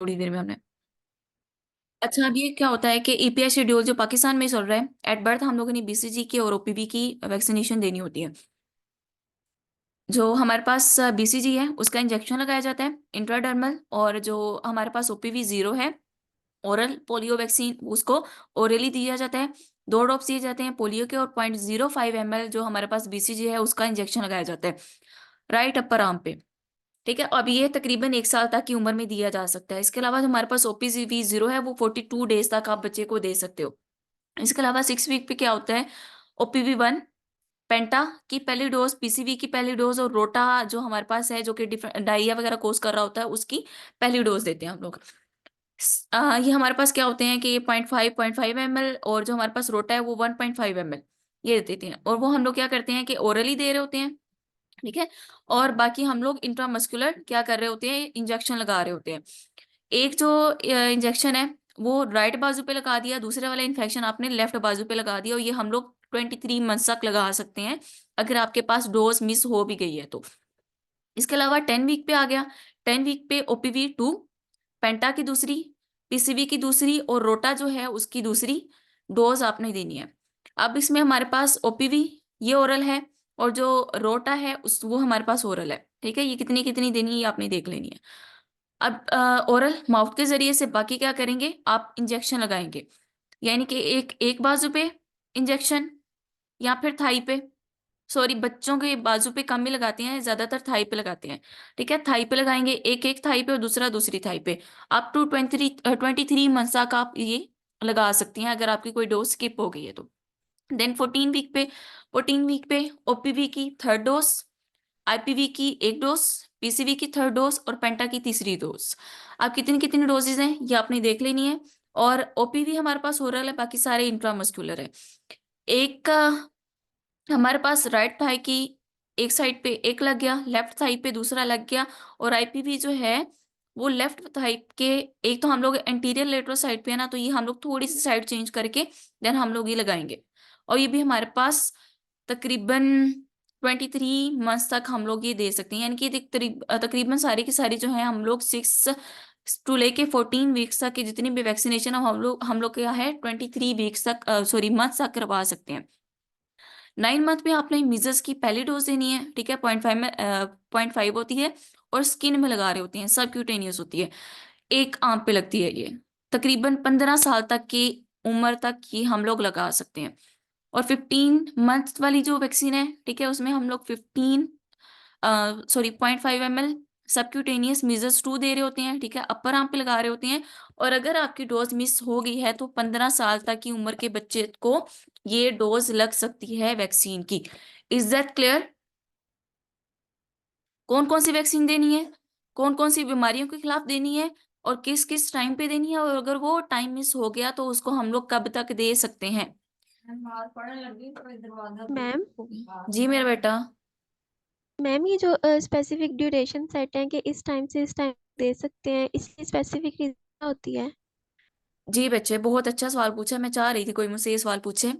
थोड़ी देर में हमने। अच्छा, अब ये क्या होता है कि ईपीआई शेड्यूल जो पाकिस्तान में चल रहा है, एट बर्थ हम लोगों ने बीसीजी की और ओपीवी की वैक्सीनेशन देनी होती है। जो हमारे पास बीसीजी है उसका इंजेक्शन लगाया जाता है इंट्राडर्मल, और जो हमारे पास ओपीवी जीरो है, ओरल पोलियो वैक्सीन, उसको ओरली दिया जाता है। 2 ड्रॉप्स दिए जाते हैं पोलियो के, और 0.05 ml जो हमारे पास बीसीजी है उसका इंजेक्शन लगाया जाता है राइट अपर आर्म पे। ठीक है, अब ये तकरीबन 1 साल तक की उम्र में दिया जा सकता है। इसके अलावा जो हमारे पास ओपीवी जीरो है वो 42 डेज तक आप बच्चे को दे सकते हो। इसके अलावा 6 वीक पे क्या होता है, ओपीवी वन, पेंटा की पहली डोज, पीसीवी की पहली डोज, और रोटा जो हमारे पास है जो कि डायरिया वगैरह कोस कर रहा होता है उसकी पहली डोज देते हैं हम लोग। ये हमारे पास क्या होते हैं कि ये 0.5 और जो हमारे पास रोटा है वो 1.5 ml ये देते हैं, और वो हम लोग क्या करते हैं कि ओरली दे रहे होते हैं। ठीक है, और बाकी हम लोग इंट्रामस्कुलर क्या कर रहे होते हैं, इंजेक्शन लगा रहे होते हैं। एक जो इंजेक्शन है वो राइट बाजू पे लगा दिया, दूसरे वाला इन्फेक्शन आपने लेफ्ट बाजू पे लगा दिया, और ये हम लोग 23 मंथ तक लगा सकते हैं अगर आपके पास डोज मिस हो भी गई है तो। इसके अलावा 10 वीक पे आ गया। 10 वीक पे ओपीवी टू, पेंटा की दूसरी, पीसीवी की दूसरी, और रोटा जो है उसकी दूसरी डोज आपने देनी है। अब इसमें हमारे पास ओपीवी ये ओरल है, और जो रोटा है उस वो हमारे पास ओरल है। ठीक है, ये कितनी कितनी देनी है ये आपने देख लेनी है। अब ओरल माउथ के जरिए से, बाकी क्या करेंगे आप इंजेक्शन लगाएंगे, यानी कि एक एक बाजू पे इंजेक्शन, या फिर थाई पे। सॉरी, बच्चों के बाजू पे कम ही लगाते हैं, ज्यादातर थाई पे लगाते हैं। ठीक है, थाई पे लगाएंगे, एक एक थाई पे और दूसरा दूसरी थाई पे। अप टू 23 मंथ तक आप ये लगा सकती हैं अगर आपकी कोई डोज स्किप हो गई है तो। देन 14 वीक पे ओपीवी की थर्ड डोज, आईपीवी की एक डोज, पीसीवी की थर्ड डोज, और पेंटा की तीसरी डोज। अब कितनी कितनी डोजेज हैं ये आपने देख लेनी है। और ओपीवी हमारे पास हो रहा है, बाकी सारे इंट्रामस्कुलर है। एक हमारे पास राइट थाई की एक साइड पे एक लग गया, लेफ्ट थाई पे दूसरा लग गया, और आईपीवी जो है वो लेफ्ट थाई के, एक तो हम लोग एंटीरियर लेटरल साइड पे है ना, तो ये हम लोग थोड़ी सी साइड चेंज करके देन हम लोग ये लगाएंगे। और ये भी हमारे पास तकरीबन 23 मंथ तक हम लोग ये दे सकते हैं, यानी कि तकरीबन सारी की सारी जो है हम लोग 6 टू लेके 14 वीक्स तक की जितनी भी वैक्सीनेशन हम लोग क्या है 23 वीक्स तक, सॉरी मंथ तक करवा सकते हैं। 9 मंथ में आपने मीजल्स की पहली डोज देनी है। ठीक है, 0.5 में 0.5 होती है, और स्किन में लगा रहे होते हैं, सबक्यूटेनियस होती है, एक आंख पे लगती है ये। तकरीबन 15 साल तक की उम्र तक ये हम लोग लगा सकते हैं। और 15 मंथ वाली जो वैक्सीन है, ठीक है, उसमें हम लोग 0.5 ml सबक्यूटेनियस मीजल्स टू दे रहे होते हैं। ठीक है, अपर आर्म पे लगा रहे होते हैं। और अगर आपकी डोज मिस हो गई है तो 15 साल तक की उम्र के बच्चे को ये डोज लग सकती है वैक्सीन की। Is that clear? कौन कौन सी वैक्सीन देनी है, कौन कौन सी बीमारियों के खिलाफ देनी है, और किस किस टाइम पे देनी है, और अगर वो टाइम मिस हो गया तो उसको हम लोग कब तक दे सकते हैं। मैम जी मेरा बेटा। मैम ये जो स्पेसिफिक ड्यूरेशन सेट है कि इस टाइम से इस टाइम दे सकते हैं, इसकी स्पेसिफिक रीजन होती है? जी बच्चे, बहुत अच्छा सवाल पूछा, मैं चाह रही थी कोई मुझसे ये सवाल पूछे।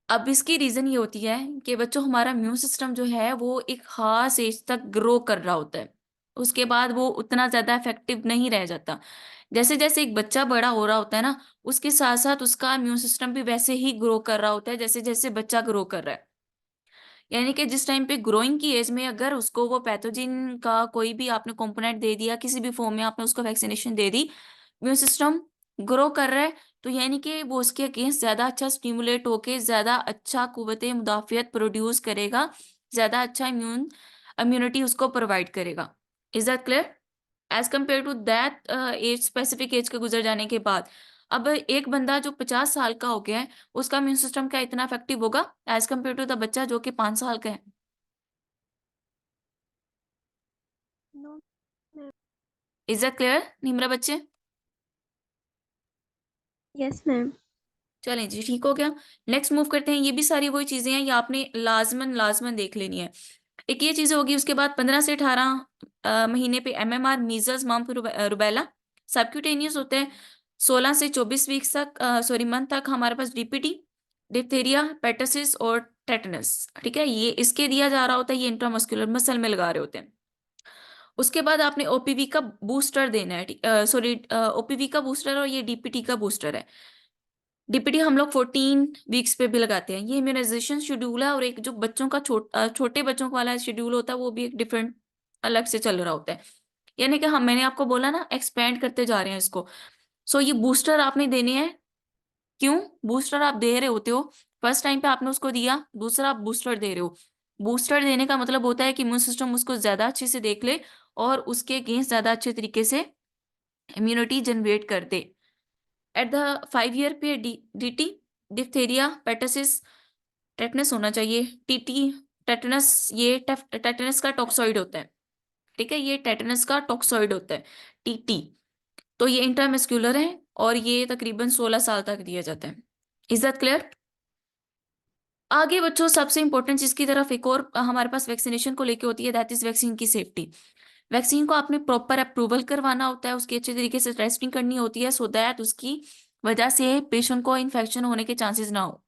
अब इसकी रीजन ये होती है कि बच्चों हमारा इम्यून सिस्टम जो है वो एक खास एज तक ग्रो कर रहा होता है, उसके बाद वो उतना ज्यादा इफेक्टिव नहीं रह जाता। जैसे जैसे एक बच्चा बड़ा हो रहा होता है ना, उसके साथ साथ उसका इम्यून सिस्टम भी वैसे ही ग्रो कर रहा होता है जैसे जैसे बच्चा ग्रो कर रहा है। यानी कि जिस टाइम पे ग्रोइंग की एज में अगर उसको वो पैथोजिन का कोई भी आपने कंपोनेंट दे दिया, किसी भी फॉर्म में आपने उसको वैक्सीनेशन दे दी, इम्यून सिस्टम ग्रो कर रहा है, तो यानी कि वो उसके अगेंस्ट ज्यादा अच्छा स्टिमुलेट होके ज्यादा अच्छा कुव्वत मुदाफियत प्रोड्यूस करेगा, ज्यादा अच्छा इम्यूनिटी उसको प्रोवाइड करेगा। Is that clear? As compare to that age, specific age के गुजर जाने के बाद, अब एक बंदा जो 50 साल का हो गया है उसका इम्यून सिस्टम क्या इतना इफेक्टिव होगा एज कम्पेयर टू द बच्चा जो कि 5 साल का है? No ma'am. Is that clear Nimra बच्चे? Yes ma'am. चलें जी, ठीक हो गया। नेक्स्ट मूव करते हैं। ये भी सारी वही चीजें हैं, ये आपने लाजमन लाजमन देख लेनी है। एक ये चीजें होगी, उसके बाद 15 से 18 महीने पे MMR, measles, mump, rubella subcutaneous होते हैं। 16 से 24 वीक तक, सॉरी मंथ तक हमारे पास डीपीटी, डिप्थेरिया, पेटसिस और टेटनस। ठीक है, ये इसके दिया जा रहा होता है, ये इंट्रामस्कुलर मसल में लगा रहे होते हैं। उसके बाद आपने ओपीवी का बूस्टर देना है, सॉरी, ओपीवी का बूस्टर और ये डीपीटी का बूस्टर है। डीपीटी हम लोग 14 वीक्स पे भी लगाते हैं। ये इम्यूनाइजेशन शेड्यूल है, और एक जो बच्चों का छोटे बच्चों का वाला शेड्यूल होता है वो भी एक डिफरेंट अलग से चल रहा होता है। यानी कि हम, मैंने आपको बोला ना, एक्सपेंड करते जा रहे हैं इसको। सो ये बूस्टर आपने देने हैं। क्यों बूस्टर आप दे रहे होते हो? फर्स्ट टाइम पे आपने उसको दिया, दूसरा आप बूस्टर दे रहे हो। बूस्टर देने का मतलब होता है कि इम्यून सिस्टम उसको ज्यादा अच्छे से देख ले और उसके अगेंस्ट ज्यादा अच्छे तरीके से इम्यूनिटी जनरेट कर दे। एट द 5 ईयर पे डीटी, डिप्थेरिया, पेटासिस, टेटनस होना चाहिए। टीटी, टेटनस, ये टेटनस का टॉक्सॉइड होता है। ठीक है, ये टेटनस का टॉक्सॉइड होता है, टीटी। तो ये इंट्रामस्कुलर है और ये तकरीबन 16 साल तक दिया जाता है। Is that clear? आगे बच्चों, सबसे इंपॉर्टेंट चीज की तरफ एक और हमारे पास वैक्सीनेशन को लेके होती है, दैट इज वैक्सीन की सेफ्टी। वैक्सीन को आपने प्रॉपर अप्रूवल करवाना होता है, उसकी अच्छे तरीके से टेस्टिंग करनी होती है, सो दैट उसकी वजह से पेशेंट को इन्फेक्शन होने के चांसेस ना हो।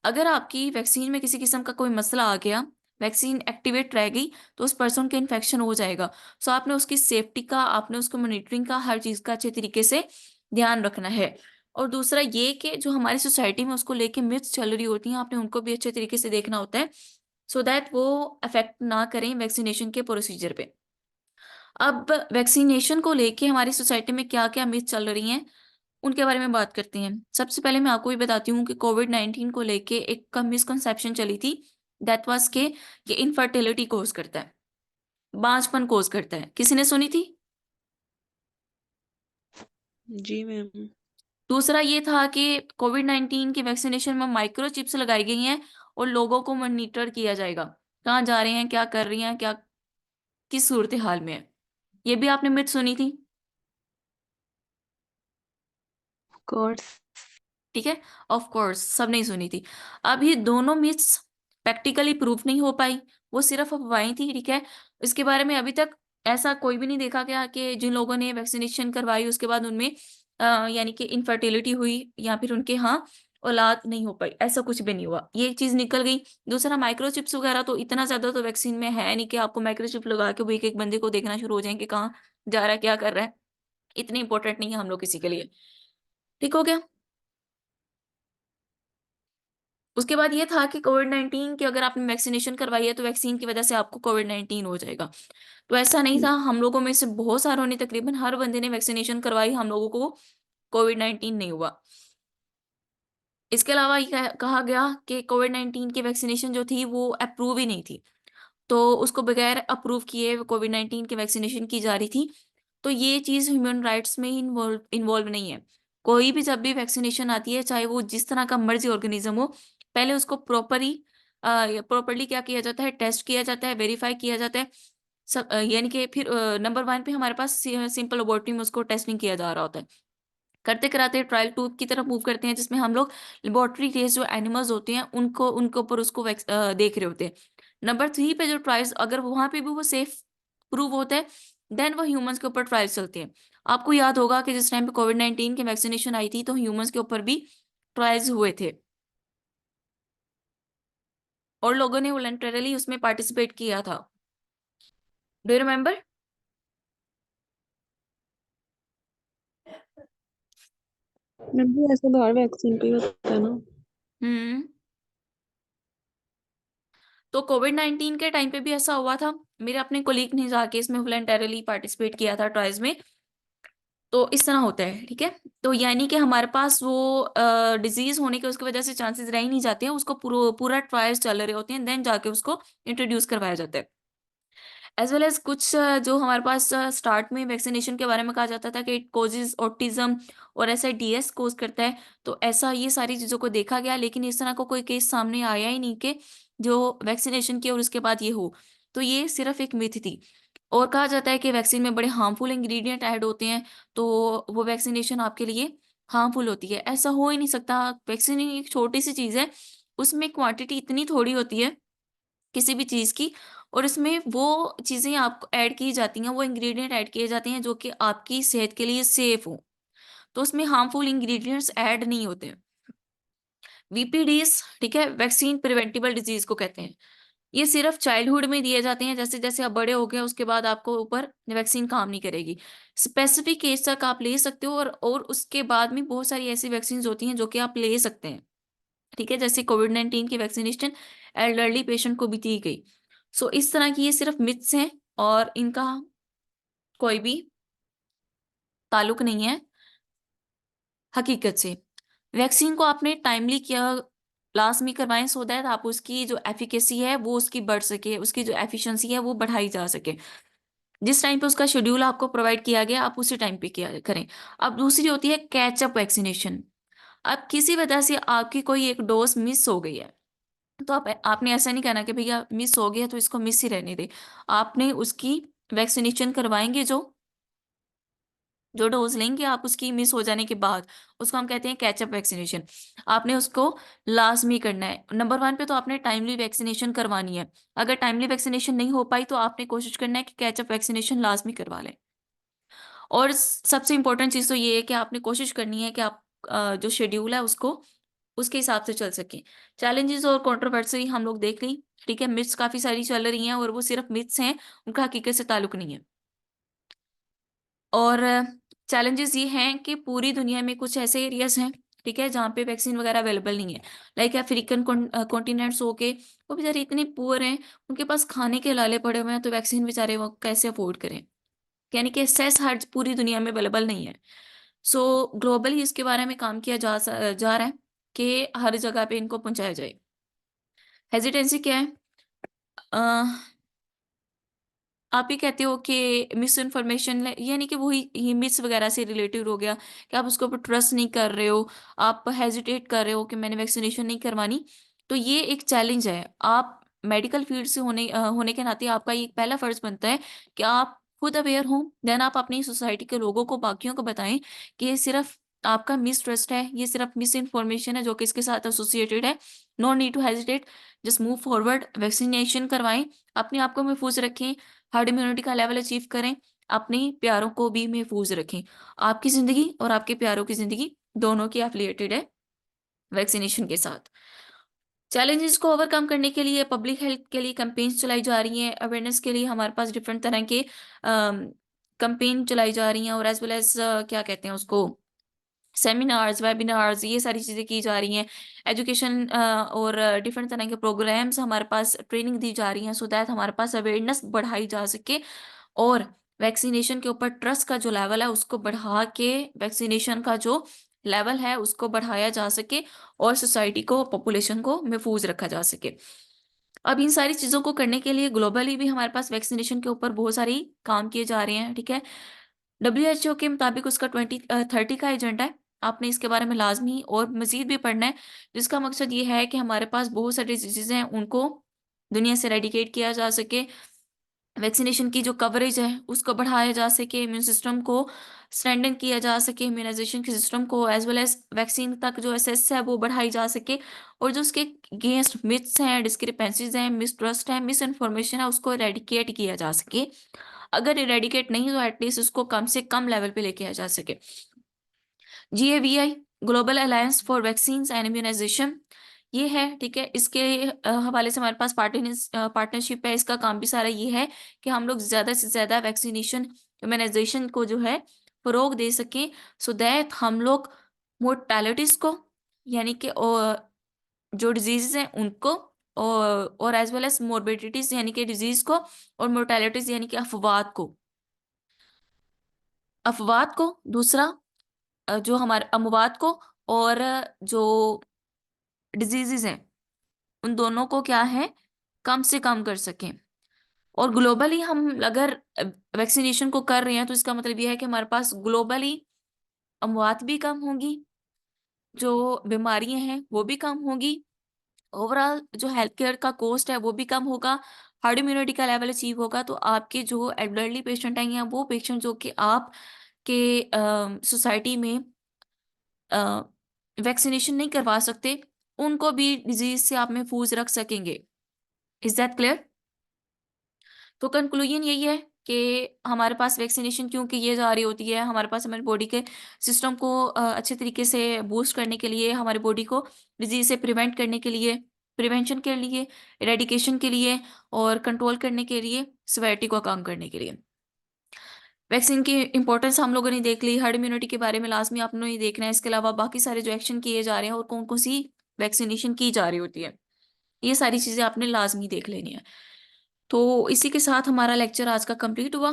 अगर आपकी वैक्सीन में किसी किस्म का कोई मसला आ गया, वैक्सीन एक्टिवेट रह गई, तो उस पर्सन के इन्फेक्शन हो जाएगा। सो आपने उसकी सेफ्टी का, आपने उसको मॉनिटरिंग का, हर चीज का अच्छे तरीके से ध्यान रखना है। और दूसरा ये कि जो हमारी सोसाइटी में उसको लेके मिथ्स चल रही होती हैं, आपने उनको भी अच्छे तरीके से देखना होता है, सो दैट वो अफेक्ट ना करें वैक्सीनेशन के प्रोसीजर पे। अब वैक्सीनेशन को लेके हमारी सोसाइटी में क्या क्या मिथ चल रही हैं, उनके बारे में बात करते हैं। सबसे पहले मैं आपको ये बताती हूँ कि कोविड-19 को लेके एक मिसकंसेप्शन चली थी, दैट वाज के ये इनफर्टिलिटी कोज करता है, बांझपन कोज करता है। किसी ने सुनी थी? जी मैम। दूसरा ये था कि कोविड-19 की वैक्सीनेशन में माइक्रोचिप्स लगाई गई हैं और लोगों को मॉनिटर किया जाएगा, कहाँ जा रहे हैं, क्या कर रही हैं, क्या किस सूरत हाल में है। ये भी आपने मिथ सुनी थी। कोर्स। ठीक है, ऑफ कोर्स सब नहीं सुनी थी। अब ये दोनों मिथ्स प्रैक्टिकली प्रूफ नहीं हो पाई, वो सिर्फ अफवाहें थी। ठीक है, इसके बारे में अभी तक ऐसा कोई भी नहीं देखा गया कि जिन लोगों ने वैक्सीनेशन करवाई उसके बाद उनमें यानी कि इनफर्टिलिटी हुई या फिर उनके यहाँ औलाद नहीं हो पाई, ऐसा कुछ भी नहीं हुआ, ये चीज निकल गई। दूसरा, माइक्रोचिप्स वगैरह तो इतना ज्यादा तो वैक्सीन में है नहीं कि आपको माइक्रोचिप लगा के वो एक एक बंदे को देखना शुरू हो जाएंगे कहाँ जा रहा है, क्या कर रहा है। इतनी इंपॉर्टेंट नहीं है हम लोग किसी के लिए। ठीक हो गया? उसके बाद ये था कि कोविड-19 की अगर आपने वैक्सीनेशन करवाई है तो वैक्सीन की वजह से आपको कोविड-19 हो जाएगा। तो ऐसा नहीं था, हम लोगों में से बहुत सारों ने, तकरीबन हर बंदे ने वैक्सीनेशन करवाई, हम लोगों को कोविड-19 नहीं हुआ। इसके अलावा ये कहा गया कि कोविड-19 की वैक्सीनेशन जो थी वो अप्रूव ही नहीं थी, तो उसको बगैर अप्रूव किए कोविड-19 की वैक्सीनेशन की जा रही थी। तो ये चीज़ ह्यूमन राइट्स में इन्वॉल्व इन्वॉल्व नहीं है। कोई भी जब भी वैक्सीनेशन आती है, चाहे वो जिस तरह का मर्ज़ी ऑर्गेनिज़्म हो, पहले उसको प्रॉपर्ली क्या किया जाता है, टेस्ट किया जाता है, वेरीफ़ाई किया जाता है। यानी कि फिर नंबर 1 पे हमारे पास सिंपल लेबोरेटरी में उसको टेस्टिंग किया जा रहा होता है। करते-कराते ट्रायल 2 की तरफ मूव करते हैं, जिसमें हम लोग लेबोरेटरी टेस्ट जो एनिमल्स होते हैं, उनको उनके ऊपर उसको देख रहे होते हैं। नंबर 3 पे जो ट्रायल्स, अगर वहाँ पे भी वो सेफ प्रूव होता है, देन वो ह्यूमन्स के ऊपर ट्रायल्स चलते हैं। आपको याद होगा कि जिस टाइम पे कोविड-19 की वैक्सीनेशन आई थी, तो ह्यूमन्स के ऊपर भी ट्रायल्स हुए थे और लोगों ने वॉलंटरली उसमें पार्टिसिपेट किया था। Do you remember? मैम भी ऐसा तो हर वैक्सीन पे ही होता है ना। हुँ। तो कोविड-19 के टाइम पे भी ऐसा हुआ था। मेरे अपने कोलीग ने जाके इसमें वॉलंटरली पार्टिसिपेट किया था ट्रायल्स में। तो इस तरह होता है, ठीक है? तो यानी कि हमारे पास वो डिज़ीज़ होने के उसकी वजह से चांसेस रह ही नहीं जाते हैं, उसको पूरा ट्रायल्स चल रहे होते हैं, देन जाके उसको इंट्रोड्यूस करवाया जाता है। एज़ वेल एज़ कुछ जो हमारे पास स्टार्ट में वैक्सीनेशन के बारे में कहा जाता था कि इट कॉजेज़ ऑटिज़्म और एसआईडीएस कॉज़ करता है, तो ऐसा ये सारी चीज़ों को देखा गया, लेकिन इस तरह का कोई केस सामने आया ही नहीं कि जो वैक्सीनेशन किया और उसके बाद ये हो। तो ये सिर्फ़ एक मिथ थी। और कहा जाता है कि वैक्सीन में बड़े हार्मफुल इंग्रीडिएंट ऐड होते हैं, तो वो वैक्सीनेशन आपके लिए हार्मफुल होती है। ऐसा हो ही नहीं सकता। वैक्सीन एक छोटी-सी चीज़ है, उसमें क्वांटिटी इतनी थोड़ी होती है किसी भी चीज़ की, और इसमें वो चीज़ें आपको ऐड की जाती हैं, वो इंग्रीडिएंट ऐड किए जाते हैं जो कि आपकी सेहत के लिए सेफ हों। तो उसमें हार्मफुल इंग्रीडिएंट्स ऐड नहीं होते हैं। वीपीडीज़, ठीक है? वैक्सीन प्रिवेंटिबल डिज़ीज़ को कहते हैं। ये सिर्फ चाइल्डहुड में दिए जाते हैं, जैसे जैसे आप बड़े हो गए उसके बाद आपको ऊपर वैक्सीन काम नहीं करेगी। स्पेसिफिक एज तक आप ले सकते हो, और उसके बाद में बहुत सारी ऐसी वैक्सीन होती हैं जो कि आप ले सकते हैं, ठीक है, जैसे कोविड-19 की वैक्सीनेशन एल्डरली पेशेंट को भी दी गई। सो इस तरह की ये सिर्फ मिथ्स हैं, और इनका कोई भी ताल्लुक नहीं है हकीकत से। वैक्सीन को आपने टाइमली किया, लास्ट में करवाएं, सो दैट आप उसकी जो एफिकेसी है वो उसकी बढ़ सके, उसकी जो एफिशिएंसी है वो बढ़ाई जा सके। जिस टाइम पे उसका शेड्यूल आपको प्रोवाइड किया गया आप उसी टाइम पे किया करें। अब दूसरी होती है कैचअप वैक्सीनेशन। अब किसी वजह से आपकी कोई एक डोज मिस हो गई है, तो आपने ऐसा नहीं करना कि भैया मिस हो गया तो इसको मिस ही रहने दे। आपने उसकी वैक्सीनेशन करवाएंगे, जो जो डोज लेंगे आप उसकी मिस हो जाने के बाद, उसको हम कहते हैं कैचअप वैक्सीनेशन। आपने उसको लाजमी करना है। नंबर वन पे तो आपने टाइमली वैक्सीनेशन करवानी है। अगर टाइमली वैक्सीनेशन नहीं हो पाई तो आपने कोशिश करना है कि कैचअप वैक्सीनेशन लाजमी करवा लें। और सबसे इंपॉर्टेंट चीज़ तो ये है कि आपने कोशिश करनी है कि आप जो शेड्यूल है उसको उसके हिसाब से चल सकें। चैलेंजेस और कंट्रोवर्सी हम लोग देख ली, ठीक है, मिथ्स काफ़ी सारी चल रही हैं और वो सिर्फ मिथ्स हैं, उनका हकीकत से ताल्लुक नहीं है। और चैलेंजेस ये हैं कि पूरी दुनिया में कुछ ऐसे एरियाज हैं, ठीक है, जहाँ पे वैक्सीन वगैरह अवेलेबल नहीं है। लाइक अफ्रीकन कॉन्टिनेंट्स हो के, वो बेचारे इतने पुअर हैं, उनके पास खाने के लाले पड़े हुए हैं, तो वैक्सीन बेचारे वो कैसे अफोर्ड करें। यानी कि एक्सेस हर पूरी दुनिया में अवेलेबल नहीं है। सो ग्लोबली इसके बारे में काम किया जा रहा है कि हर जगह पे इनको पहुंचाया जाए। हेजिटेंसी क्या है? आप ही कहते हो कि मिस इन्फॉर्मेशन, यानी कि वही ये मिस वगैरह से रिलेटेड हो गया कि आप उसके ऊपर ट्रस्ट नहीं कर रहे हो, आप हेजिटेट कर रहे हो कि मैंने वैक्सीनेशन नहीं करवानी। तो ये एक चैलेंज है। आप मेडिकल फील्ड से होने के नाते आपका ये पहला फर्ज बनता है कि आप खुद अवेयर हो, देन आप अपनी सोसाइटी के लोगों को, बाकियों को बताएं कि ये सिर्फ आपका मिस ट्रस्ट है, ये सिर्फ मिस इन्फॉर्मेशन है जो कि इसके साथ एसोसिएटेड है। No need to hesitate, just move forward, vaccination करवाएं, अपने आप को महफूज रखें, हर्ड इम्यूनिटी का लेवल अचीव करें, अपने प्यारों को भी महफूज रखें। आपकी जिंदगी और आपके प्यारों की जिंदगी दोनों की एफिलिएटेड है वैक्सीनेशन के साथ। चैलेंजेस को ओवरकम करने के लिए पब्लिक हेल्थ के लिए कैंपेन्स चलाई जा रही हैं, अवेयरनेस के लिए हमारे पास डिफरेंट तरह के कैंपेन चलाई जा रही हैं, और एज वेल एज क्या कहते हैं उसको, सेमिनार्स, वेबिनार्स, ये सारी चीज़ें की जा रही हैं। एजुकेशन और डिफरेंट तरह के प्रोग्राम्स हमारे पास, ट्रेनिंग दी जा रही हैं, सो दैट हमारे पास अवेयरनेस बढ़ाई जा सके, और वैक्सीनेशन के ऊपर ट्रस्ट का जो लेवल है उसको बढ़ा के, वैक्सीनेशन का जो लेवल है उसको बढ़ाया जा सके, और सोसाइटी को, पॉपुलेशन को महफूज रखा जा सके। अब इन सारी चीज़ों को करने के लिए ग्लोबली भी हमारे पास वैक्सीनेशन के ऊपर बहुत सारी काम किए जा रहे हैं, ठीक है। WHO के मुताबिक उसका 2030 का एजेंडा है। आपने इसके बारे में लाजमी और मजीद भी पढ़ना है, जिसका मकसद ये है कि हमारे पास बहुत सारी डिजीज़ हैं, उनको दुनिया से रेडिकेट किया जा सके, वैक्सीनेशन की जो कवरेज है उसको बढ़ाया जा सके, इम्यून सिस्टम को स्ट्रेंथन किया जा सके, इम्यूनाइजेशन के सिस्टम को एज वेल एज वैक्सीन तक जो एक्सेस है वो बढ़ाई जा सके, और जो उसके अगेंस्ट मिथ्स हैं, डिस्क्रिपेंसीज हैं, मिसट्रस्ट है, मिस इन्फॉर्मेशन है, उसको इरेडिकेट किया जा सके। अगर इरेडिकेट नहीं तो एटलीस्ट उसको कम से कम लेवल पे लेके आ जा सके। GAVI, global alliance for vaccine and immunization, ये है, ठीक है। इसके हवाले से हमारे पास पार्टनरशिप है। इसका काम भी सारा ये है कि हम लोग ज़्यादा से ज़्यादा वैक्सीनेशन, इम्यूनाइजेशन को जो है फ़रोग दे सकें, सो दैट हम लोग मोर्टेलिटीज़ को, यानी कि जो डिजीज़ हैं उनको, और एज वेल एज मोर्बिडिटीज़ यानी कि डिजीज़ को, और मोर्टेलिटीज़ यानी कि अफवाद को, दूसरा जो हमारे अमवात को, और जो डिजीजेज हैं उन दोनों को क्या है, कम से कम कर सकें। और ग्लोबली हम अगर वैक्सीनेशन को कर रहे हैं तो इसका मतलब यह है कि हमारे पास ग्लोबली अमवात भी कम होंगी, जो बीमारियां हैं वो भी कम होंगी, ओवरऑल जो हेल्थ केयर का कॉस्ट है वो भी कम होगा, हार्ड इम्यूनिटी का लेवल अचीव होगा। तो आपके जो एल्डरली पेशेंट हैं या वो पेशेंट जो कि आप के सोसाइटी में वैक्सीनेशन नहीं करवा सकते, उनको भी डिजीज से आप महफूज रख सकेंगे। Is that clear? तो कंक्लूजन यही है कि हमारे पास वैक्सीनेशन क्यों की ये जा रही होती है, हमारे पास हमारी बॉडी के सिस्टम को अच्छे तरीके से बूस्ट करने के लिए, हमारी बॉडी को डिजीज से प्रिवेंट करने के लिए, प्रिवेंशन के लिए, इरेडिकेशन के लिए और कंट्रोल करने के लिए, सिवियरिटी को कम करने के लिए। वैक्सीन की इंपॉर्टेंस हम लोगों ने देख ली, हर्ड इम्यूनिटी के बारे में लाजमी आप लोगों ने देखना है। इसके अलावा बाकी सारे जो एक्शन किए जा रहे हैं और कौन कौन सी वैक्सीनेशन की जा रही होती है, ये सारी चीज़ें आपने लाजमी देख लेनी है। तो इसी के साथ हमारा लेक्चर आज का कंप्लीट हुआ।